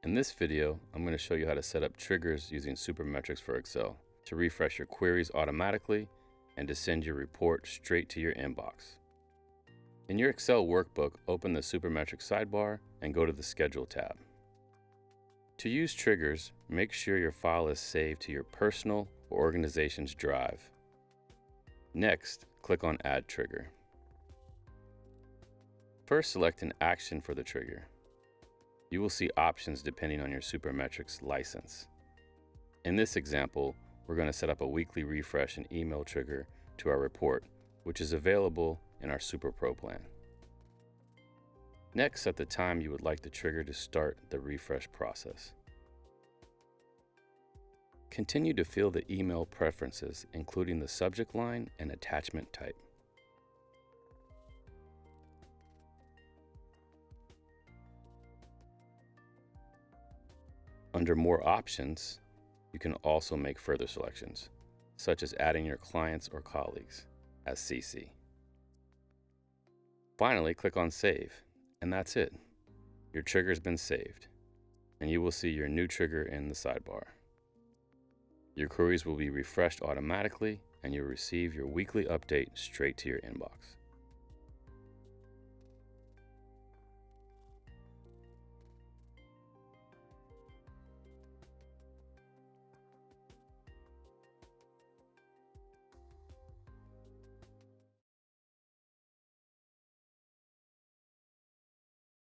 In this video, I'm going to show you how to set up triggers using Supermetrics for Excel to refresh your queries automatically and to send your report straight to your inbox. In your Excel workbook, open the Supermetrics sidebar and go to the Schedule tab. To use triggers, make sure your file is saved to your personal or organization's drive. Next, click on Add Trigger. First, select an action for the trigger. You will see options depending on your Supermetrics license. In this example, we're going to set up a weekly refresh and email trigger to our report, which is available in our Super Pro plan. Next, set the time you would like the trigger to start the refresh process. Continue to fill the email preferences, including the subject line and attachment type. Under More Options, you can also make further selections, such as adding your clients or colleagues as CC. Finally, click on Save, and that's it. Your trigger has been saved, and you will see your new trigger in the sidebar. Your queries will be refreshed automatically, and you'll receive your weekly update straight to your inbox.